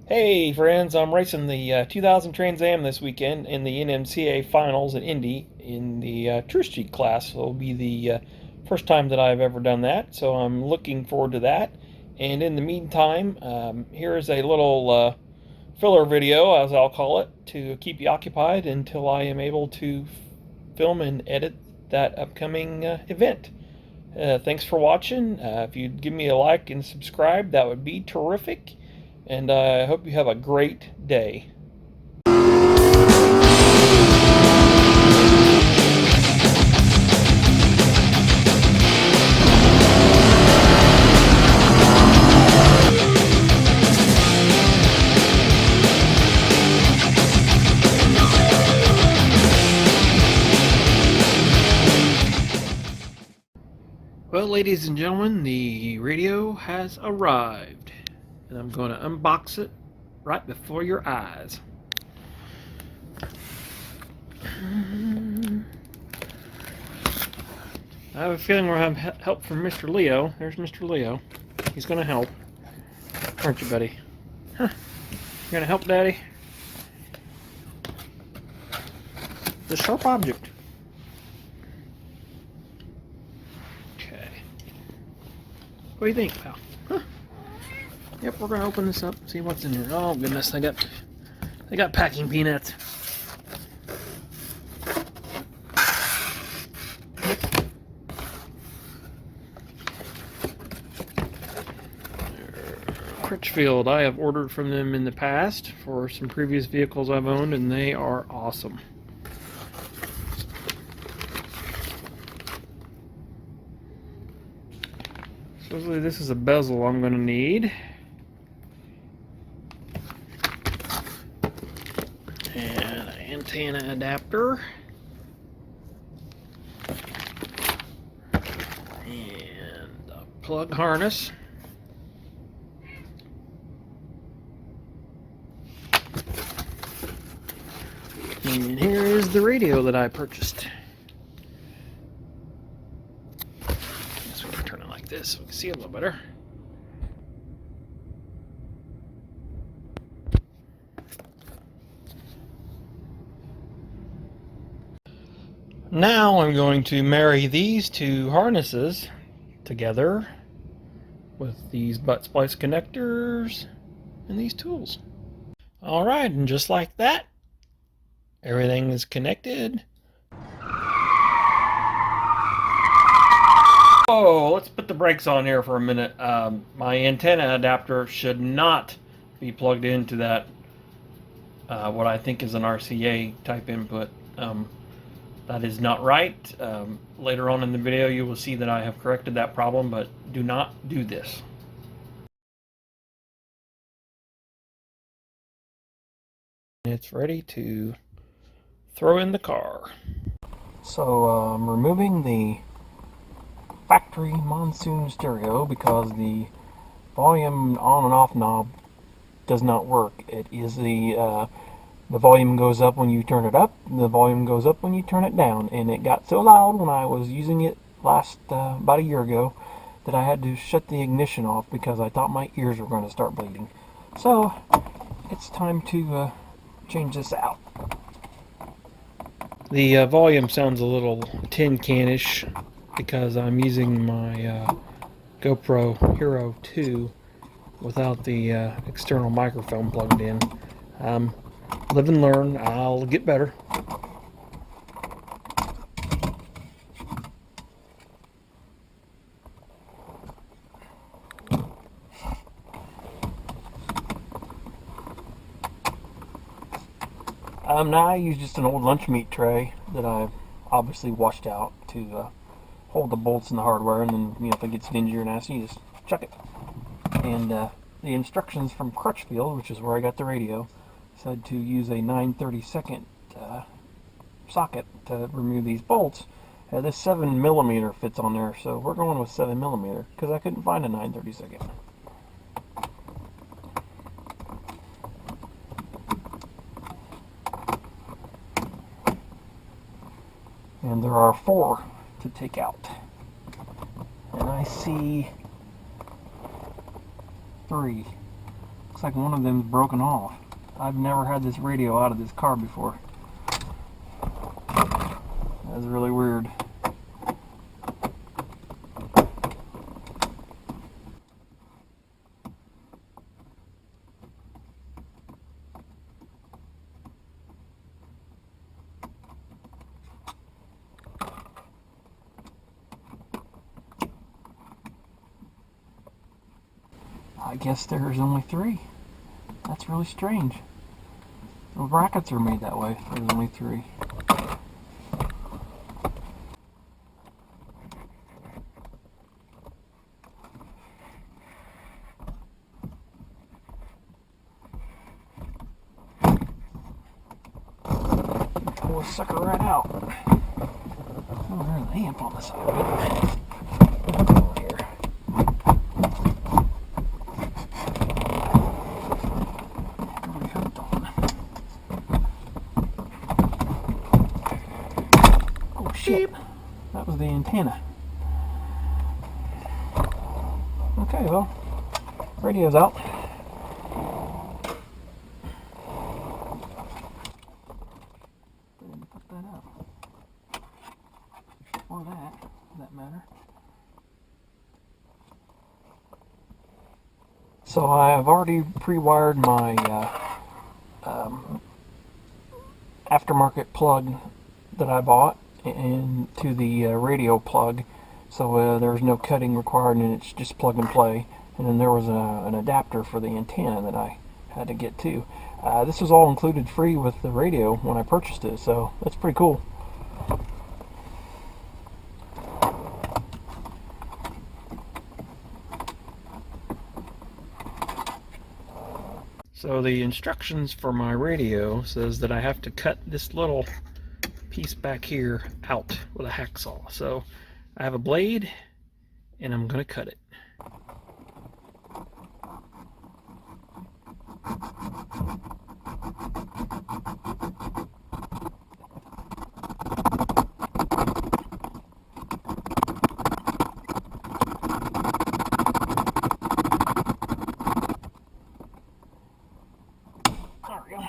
Hey friends, I'm racing the 2000 Trans Am this weekend in the NMCA Finals at Indy in the True Street class. So it'll be the first time that I've ever done that, so I'm looking forward to that. And in the meantime, here is a little filler video, as I'll call it, to keep you occupied until I am able to film and edit that upcoming event. Thanks for watching. If you'd give me a like and subscribe, that would be terrific. And I hope you have a great day. Well, ladies and gentlemen, the radio has arrived, and I'm going to unbox it right before your eyes. I have a feeling we'll have help from Mr. Leo. There's Mr. Leo. He's going to help. Aren't you, buddy? Huh? You going to help, Daddy? The sharp object. Okay. What do you think, pal? Huh? Yep, we're gonna open this up, see what's in here. Oh goodness, they got packing peanuts. Crutchfield, I have ordered from them in the past for some previous vehicles I've owned, and they are awesome. Supposedly this is a bezel I'm going to need. And an antenna adapter. And a plug harness. And here is the radio that I purchased. This so we can see a little better. Now I'm going to marry these two harnesses together with these butt splice connectors and these tools. Alright, and just like that, everything is connected. Oh, let's put the brakes on here for a minute. My antenna adapter should not be plugged into that, what I think is an RCA type input. That is not right. Later on in the video you will see that I have corrected that problem, but do not do this. It's ready to throw in the car. So I'm removing the factory Monsoon stereo because the volume on and off knob does not work. It is the volume goes up when you turn it up, the volume goes up when you turn it down, and it got so loud when I was using it about a year ago that I had to shut the ignition off because I thought my ears were going to start bleeding. So it's time to change this out. The volume sounds a little tin can-ish because I'm using my GoPro Hero 2 without the external microphone plugged in. Live and learn. I'll get better. Now I use just an old lunch meat tray that I've obviously washed out to hold the bolts and the hardware, and then, you know, if it gets dingy or nasty, you just chuck it. And the instructions from Crutchfield, which is where I got the radio, said to use a 9/32 socket to remove these bolts. This 7mm fits on there, so we're going with 7mm because I couldn't find a 9/32. And there are 4 to take out. And I see 3. Looks like one of them's broken off. I've never had this radio out of this car before. That's really weird. I guess there's only 3. That's really strange. The brackets are made that way. There's only 3. Pull this sucker right out. Oh, there's an amp on the side of it. That was the antenna. Okay, well, radio's out. Didn't put that up. Or that, for that matter. So I've already pre-wired my aftermarket plug that I bought into the radio plug, so there's no cutting required, and it's just plug and play. And then there was an adapter for the antenna that I had to get too. This was all included free with the radio when I purchased it, so that's pretty cool. So the instructions for my radio says that I have to cut this little piece back here out with a hacksaw. So I have a blade and I'm going to cut it. There we go.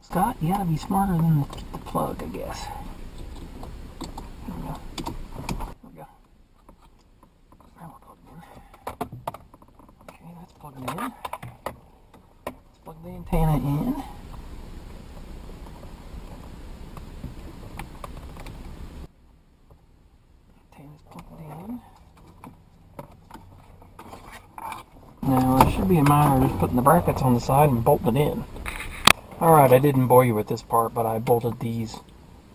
Scott, you gotta be smarter than the plug, I guess. There we go. There we go. Now we're plugged in. Okay, that's plugged in. Let's plug the antenna in. Antenna's plugged in. Now, it should be a matter of just putting the brackets on the side and bolting it in. Alright, I didn't bore you with this part, but I bolted these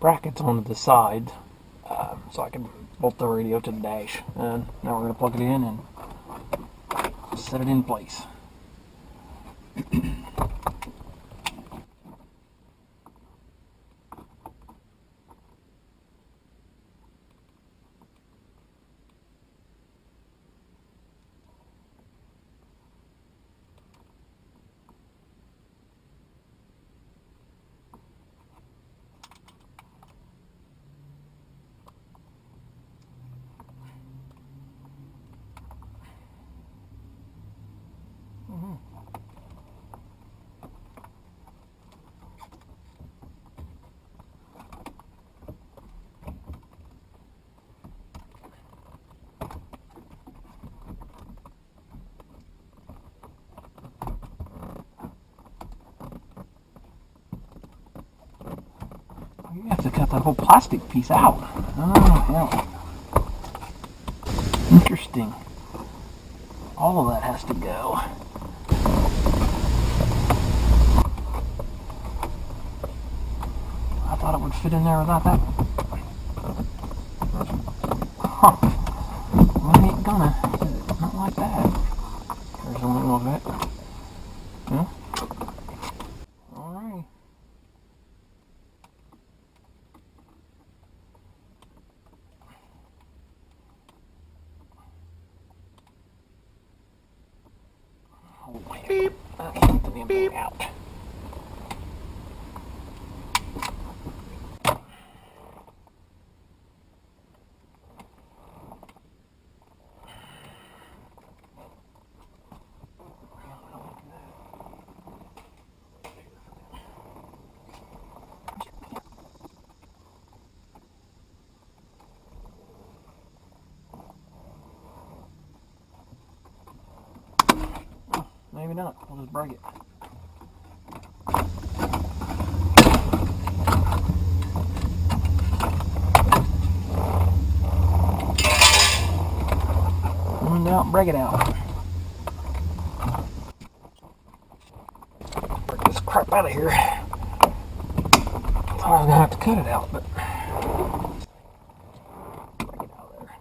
brackets onto the side so I can bolt the radio to the dash. And now we're going to plug it in and set it in place. You have to cut that whole plastic piece out. Oh, hell. Interesting. All of that has to go. I thought it would fit in there without that. Huh. Well, it ain't gonna. Not like that. There's a little bit. Yeah. Alright. the damn thing out. Maybe not. We'll just break it. Now break it out. Break this crap out of here. Thought I was gonna have to cut it out, but break it out of there.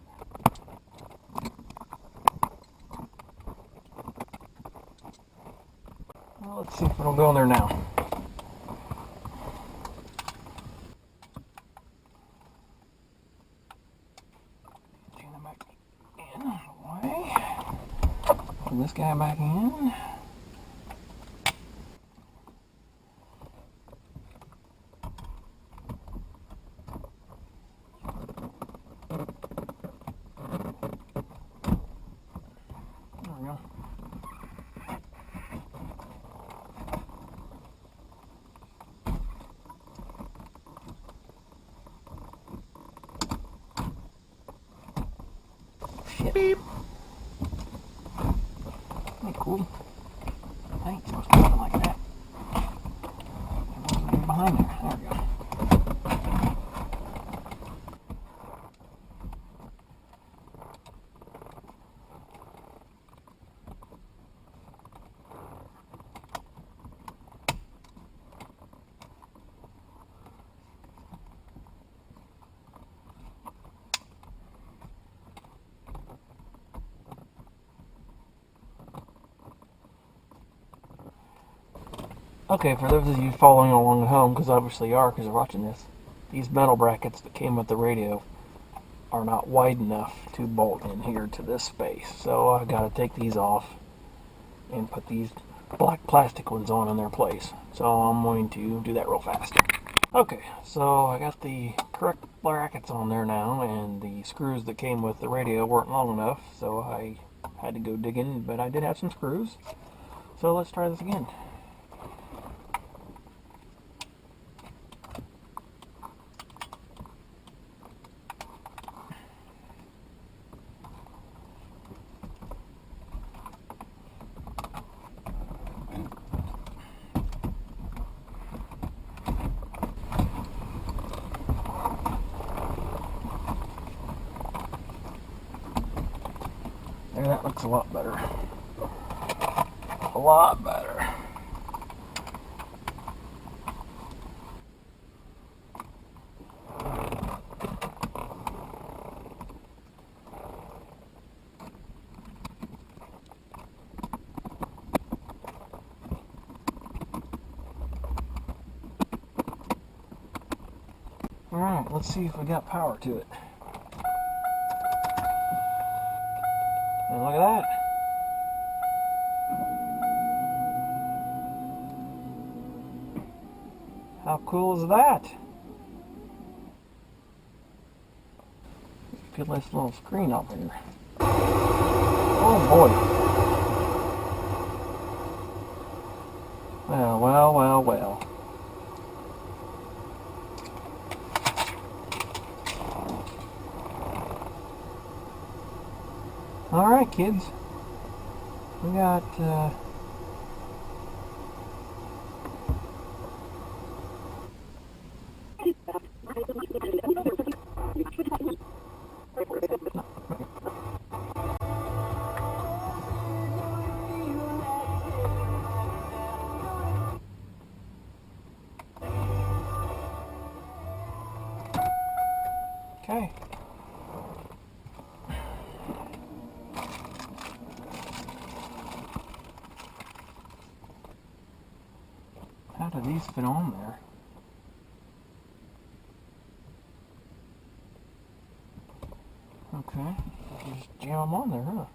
Well, let's see if it'll go in there now. Turn it back in the way. Put this guy back in. There we go. Shit. Beep. Ain't cool. I ain't supposed to do it like that. There's behind there. There we go. Okay, for those of you following along at home, because obviously you are because you're watching this, these metal brackets that came with the radio are not wide enough to bolt in here to this space. So I got to take these off and put these black plastic ones on in their place. So I'm going to do that real fast. Okay, so I got the correct brackets on there now, and the screws that came with the radio weren't long enough, so I had to go digging, but I did have some screws. So let's try this again. There, that looks a lot better. A lot better. Alright, let's see if we got power to it. And look at that. How cool is that? Peel this little screen off here. Oh boy. Well, well, well, well. Alright, kids. We got, okay. How do these fit on there? Okay, just jam them on there, huh?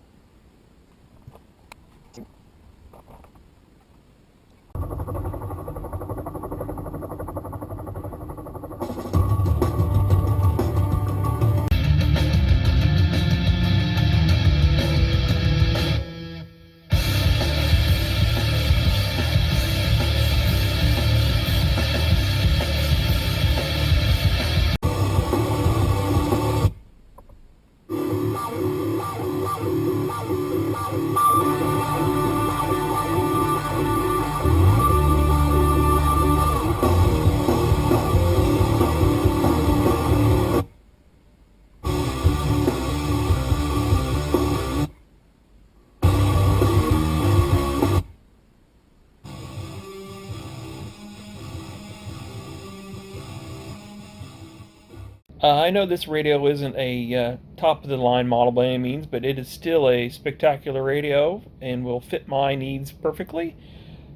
I know this radio isn't a top-of-the-line model by any means, but it is still a spectacular radio and will fit my needs perfectly.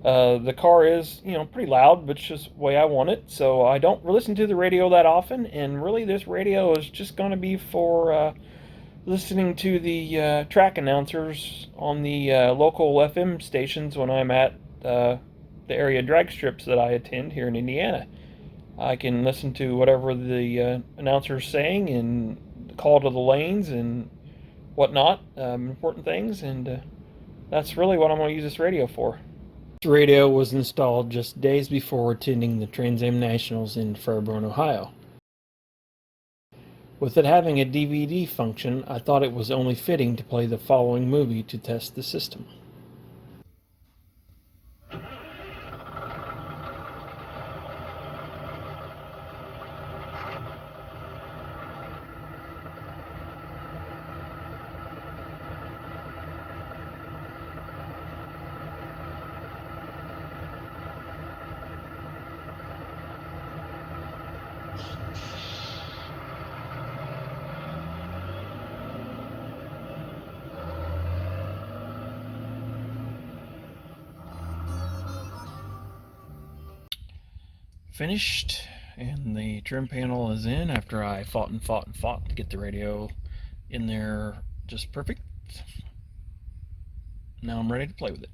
The car is, pretty loud, but it's just the way I want it, so I don't listen to the radio that often, and really this radio is just going to be for listening to the track announcers on the local FM stations when I'm at the area drag strips that I attend here in Indiana. I can listen to whatever the announcer's saying and call to the lanes and whatnot, important things, and that's really what I'm going to use this radio for. This radio was installed just days before attending the Trans Am Nationals in Fairborn, Ohio. With it having a DVD function, I thought it was only fitting to play the following movie to test the system. Finished, and the trim panel is in after I fought to get the radio in there just perfect. Now I'm ready to play with it.